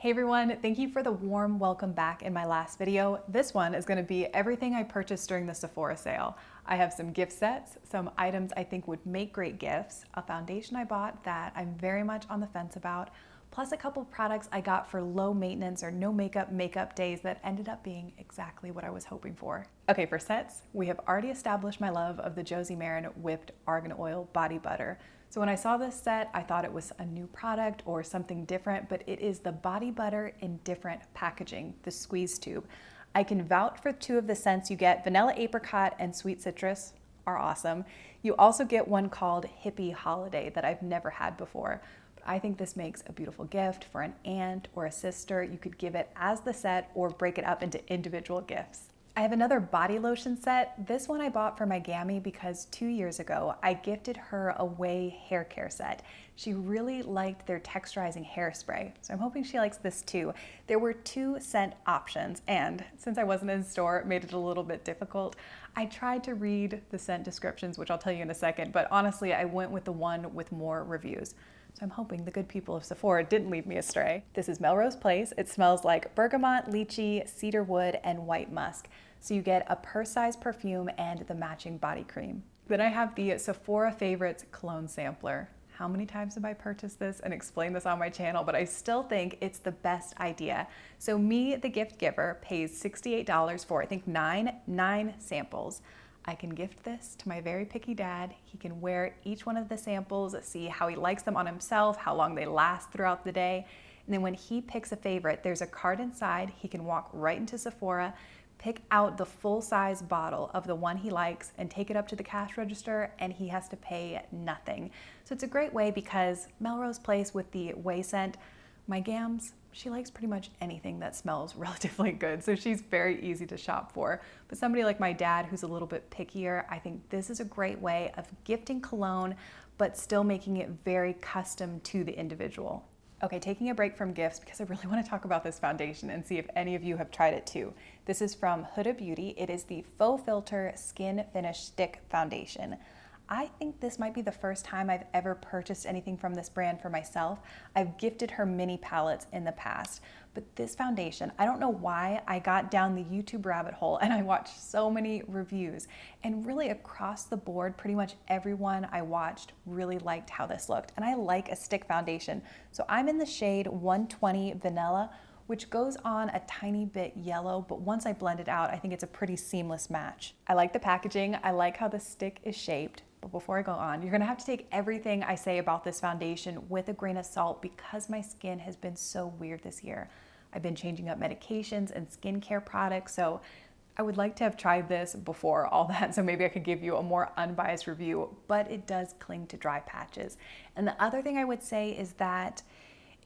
Hey everyone, thank you for the warm welcome back in my last video. This one is gonna be everything I purchased during the Sephora sale. I have some gift sets, some items I think would make great gifts, a foundation I bought that I'm very much on the fence about, plus a couple products I got for low maintenance or no makeup days that ended up being exactly what I was hoping for. Okay, for sets, we have already established my love of the Josie Maran Whipped Argan Oil Body Butter. So when I saw this set, I thought it was a new product or something different, but it is the body butter in different packaging, the squeeze tube. I can vouch for two of the scents you get. Vanilla apricot and sweet citrus are awesome. You also get one called Hippie Holiday that I've never had before. But I think this makes a beautiful gift for an aunt or a sister. You could give it as the set or break it up into individual gifts. I have another body lotion set. This one I bought for my Gammy because 2 years ago I gifted her a Way hair care set. She really liked their texturizing hairspray, so I'm hoping she likes this too. There were 2 scent options, and since I wasn't in store, it made it a little bit difficult. I tried to read the scent descriptions, which I'll tell you in a second, but honestly I went with the one with more reviews. So I'm hoping the good people of Sephora didn't lead me astray. This is Melrose Place. It smells like bergamot, lychee, cedar wood, and white musk. So you get a purse-size perfume and the matching body cream. Then I have the Sephora Favorites Cologne Sampler. How many times have I purchased this and explained this on my channel, but I still think it's the best idea. So me, the gift giver, pays $68 for, I think, nine samples. I can gift this to my very picky dad. He can wear each one of the samples, see how he likes them on himself, how long they last throughout the day. And then when he picks a favorite, there's a card inside. He can walk right into Sephora, pick out the full-size bottle of the one he likes and take it up to the cash register, and he has to pay nothing. So it's a great way because Melrose Place with the Way scent, my Gams, she likes pretty much anything that smells relatively good, so she's very easy to shop for. But somebody like my dad who's a little bit pickier, I think this is a great way of gifting cologne, but still making it very custom to the individual. Okay, taking a break from gifts because I really want to talk about this foundation and see if any of you have tried it too. This is from Huda Beauty. It is the Faux Filter Skin Finish Stick Foundation. I think this might be the first time I've ever purchased anything from this brand for myself. I've gifted her mini palettes in the past, but this foundation, I don't know why I got down the YouTube rabbit hole and I watched so many reviews, and really across the board, pretty much everyone I watched really liked how this looked. And I like a stick foundation. So I'm in the shade 120 Vanilla, which goes on a tiny bit yellow, but once I blend it out, I think it's a pretty seamless match. I like the packaging. I like how the stick is shaped. But before I go on, you're gonna have to take everything I say about this foundation with a grain of salt because my skin has been so weird this year. I've been changing up medications and skincare products, so I would like to have tried this before all that, so maybe I could give you a more unbiased review, but it does cling to dry patches. And the other thing I would say is that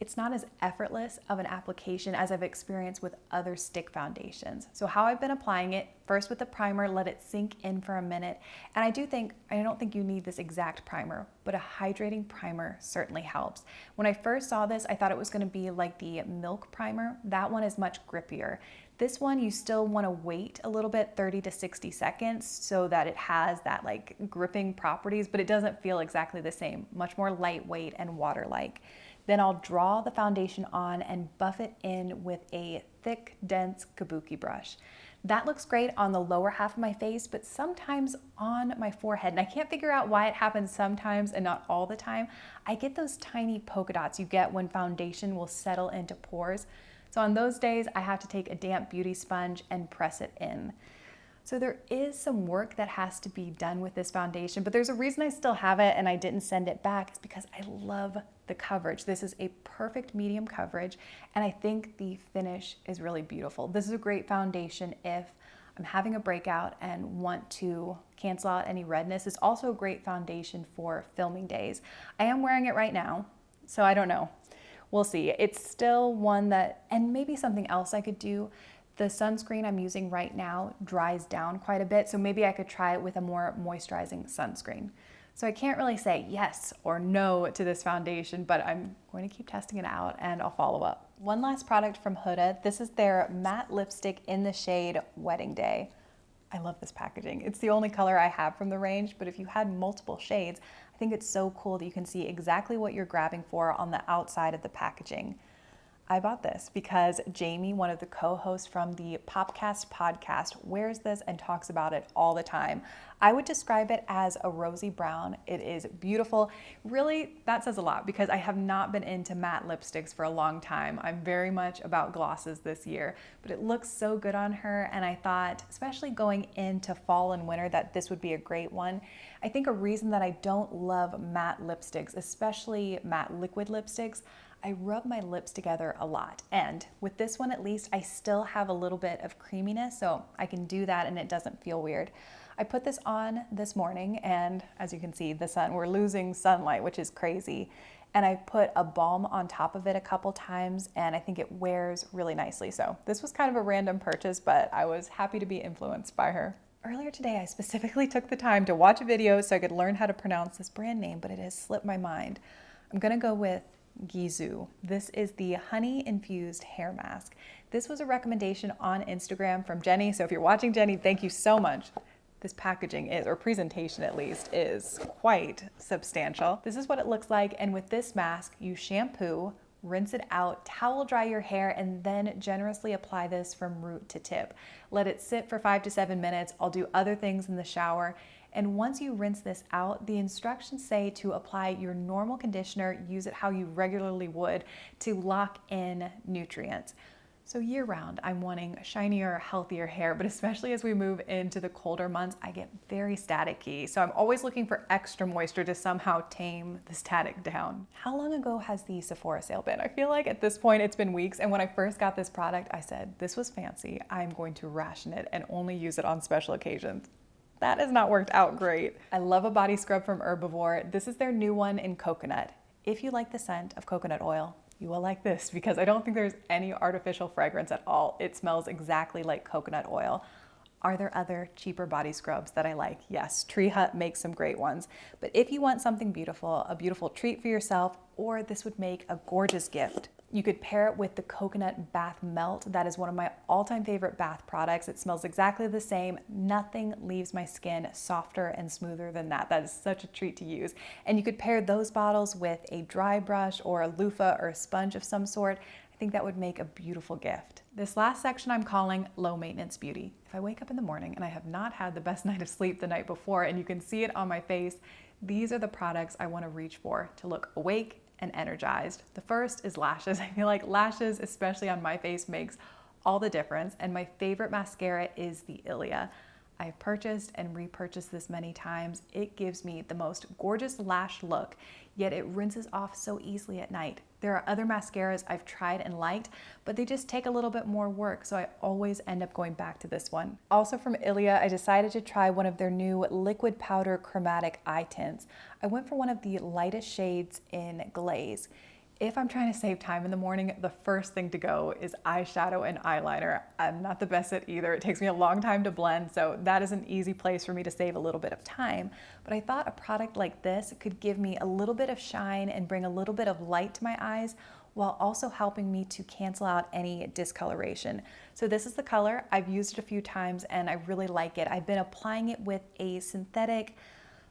it's not as effortless of an application as I've experienced with other stick foundations. So how I've been applying it, first with the primer, let it sink in for a minute. And I don't think you need this exact primer, but a hydrating primer certainly helps. When I first saw this, I thought it was gonna be like the Milk primer. That one is much grippier. This one, you still wanna wait a little bit, 30 to 60 seconds, so that it has that like gripping properties, but it doesn't feel exactly the same, much more lightweight and water-like. Then I'll draw the foundation on and buff it in with a thick, dense kabuki brush. That looks great on the lower half of my face, but sometimes on my forehead. And I can't figure out why it happens sometimes and not all the time. I get those tiny polka dots you get when foundation will settle into pores. So on those days, I have to take a damp beauty sponge and press it in. So there is some work that has to be done with this foundation, but there's a reason I still have it and I didn't send it back. It's because I love the coverage. This is a perfect medium coverage, and I think the finish is really beautiful. This is a great foundation if I'm having a breakout and want to cancel out any redness. It's also a great foundation for filming days. I am wearing it right now, so I don't know. We'll see. It's still one that, and maybe something else I could do. The sunscreen I'm using right now dries down quite a bit, so maybe I could try it with a more moisturizing sunscreen. So I can't really say yes or no to this foundation, but I'm going to keep testing it out and I'll follow up. One last product from Huda. This is their matte lipstick in the shade Wedding Day. I love this packaging. It's the only color I have from the range, but if you had multiple shades, I think it's so cool that you can see exactly what you're grabbing for on the outside of the packaging. I bought this because Jamie, one of the co-hosts from the Popcast podcast, wears this and talks about it all the time. I would describe it as a rosy brown. It is beautiful. Really, that says a lot because I have not been into matte lipsticks for a long time. I'm very much about glosses this year, but it looks so good on her, and I thought, especially going into fall and winter, that this would be a great one. I think a reason that I don't love matte lipsticks, especially matte liquid lipsticks, I rub my lips together a lot. And with this one, at least, I still have a little bit of creaminess, so I can do that and it doesn't feel weird. I put this on this morning, and as you can see, we're losing sunlight, which is crazy. And I put a balm on top of it a couple times, and I think it wears really nicely. So this was kind of a random purchase, but I was happy to be influenced by her. Earlier today, I specifically took the time to watch a video so I could learn how to pronounce this brand name, but it has slipped my mind. I'm gonna go with Gizu. This is the honey infused hair mask. This was a recommendation on Instagram from Jenny. So if you're watching, Jenny, thank you so much. This packaging is, or presentation at least, is quite substantial. This is what it looks like. And with this mask, you shampoo, rinse it out, towel dry your hair, and then generously apply this from root to tip. Let it sit for 5 to 7 minutes. I'll do other things in the shower. And once you rinse this out, the instructions say to apply your normal conditioner, use it how you regularly would to lock in nutrients. So year round, I'm wanting shinier, healthier hair, but especially as we move into the colder months, I get very staticky. So I'm always looking for extra moisture to somehow tame the static down. How long ago has the Sephora sale been? I feel like at this point it's been weeks. And when I first got this product, I said, this was fancy. I'm going to ration it and only use it on special occasions. That has not worked out great. I love a body scrub from Herbivore. This is their new one in coconut. If you like the scent of coconut oil, you will like this because I don't think there's any artificial fragrance at all. It smells exactly like coconut oil. Are there other cheaper body scrubs that I like? Yes, Tree Hut makes some great ones. But if you want something beautiful, a beautiful treat for yourself, or this would make a gorgeous gift, you could pair it with the Coconut Bath Melt. That is one of my all-time favorite bath products. It smells exactly the same. Nothing leaves my skin softer and smoother than that. That is such a treat to use. And you could pair those bottles with a dry brush or a loofah or a sponge of some sort. I think that would make a beautiful gift. This last section I'm calling low maintenance beauty. If I wake up in the morning and I have not had the best night of sleep the night before, and you can see it on my face, these are the products I want to reach for to look awake and energized. The first is lashes. I feel like lashes, especially on my face, makes all the difference. And my favorite mascara is the Ilia. I've purchased and repurchased this many times. It gives me the most gorgeous lash look, yet it rinses off so easily at night. There are other mascaras I've tried and liked, but they just take a little bit more work, so I always end up going back to this one. Also from Ilia, I decided to try one of their new liquid powder chromatic eye tints. I went for one of the lightest shades in Glaze. If I'm trying to save time in the morning, the first thing to go is eyeshadow and eyeliner. I'm not the best at either. It takes me a long time to blend, so that is an easy place for me to save a little bit of time. But I thought a product like this could give me a little bit of shine and bring a little bit of light to my eyes while also helping me to cancel out any discoloration. So this is the color. I've used it a few times and I really like it. I've been applying it with a synthetic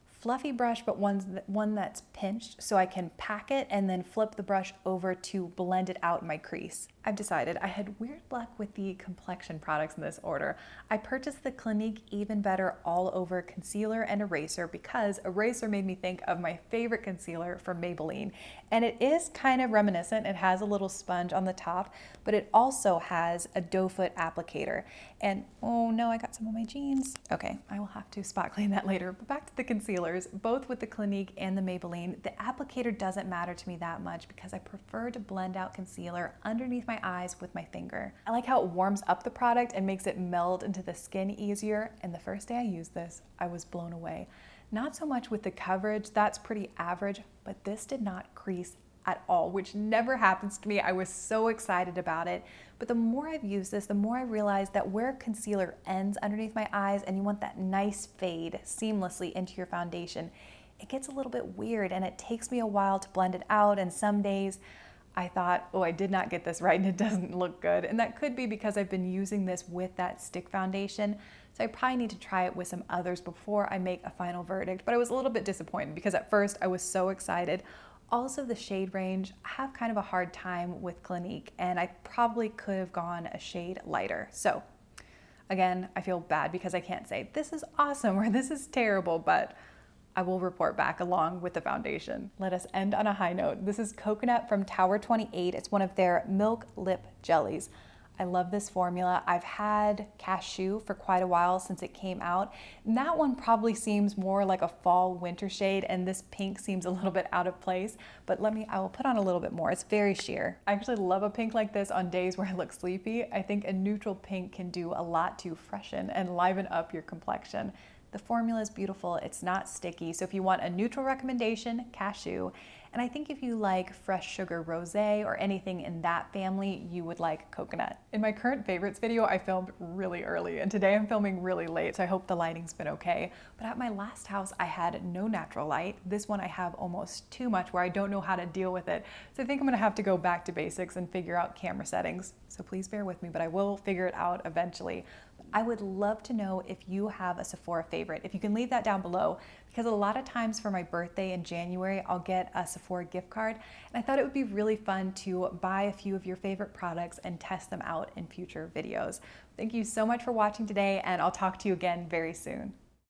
fluffy brush, but one that's pinched so I can pack it and then flip the brush over to blend it out in my crease. I've decided I had weird luck with the complexion products in this order. I purchased the Clinique Even Better All Over Concealer and Eraser because eraser made me think of my favorite concealer from Maybelline. And it is kind of reminiscent. It has a little sponge on the top, but it also has a doe foot applicator. And oh no, I got some on my jeans. Okay, I will have to spot clean that later. But back to the concealers, both with the Clinique and the Maybelline, the applicator doesn't matter to me that much because I prefer to blend out concealer underneath my eyes with my finger. I like how it warms up the product and makes it meld into the skin easier. And the first day I used this, I was blown away. Not so much with the coverage, that's pretty average, but this did not crease at all, which never happens to me. I was so excited about it. But the more I've used this, the more I realize that where concealer ends underneath my eyes and you want that nice fade seamlessly into your foundation, it gets a little bit weird and it takes me a while to blend it out. And some days I thought, oh, I did not get this right and it doesn't look good. And that could be because I've been using this with that stick foundation. So I probably need to try it with some others before I make a final verdict. But I was a little bit disappointed because at first I was so excited. Also, the shade range, I have kind of a hard time with Clinique, and I probably could have gone a shade lighter. So again, I feel bad because I can't say this is awesome or this is terrible, but I will report back along with the foundation. Let us end on a high note. This is Coconut from Tower 28. It's one of their milk lip jellies. I love this formula. I've had Cashew for quite a while since it came out. And that one probably seems more like a fall winter shade, and this pink seems a little bit out of place, but I will put on a little bit more. It's very sheer. I actually love a pink like this on days where I look sleepy. I think a neutral pink can do a lot to freshen and liven up your complexion. The formula is beautiful, it's not sticky. So if you want a neutral recommendation, Cashew. And I think if you like fresh sugar rosé or anything in that family, you would like Coconut. In my current favorites video, I filmed really early, and today I'm filming really late, so I hope the lighting's been okay. But at my last house, I had no natural light. This one I have almost too much where I don't know how to deal with it. So I think I'm gonna have to go back to basics and figure out camera settings. So please bear with me, but I will figure it out eventually. I would love to know if you have a Sephora favorite. If you can leave that down below, because a lot of times for my birthday in January, I'll get a Sephora gift card, and I thought it would be really fun to buy a few of your favorite products and test them out in future videos. Thank you so much for watching today, and I'll talk to you again very soon.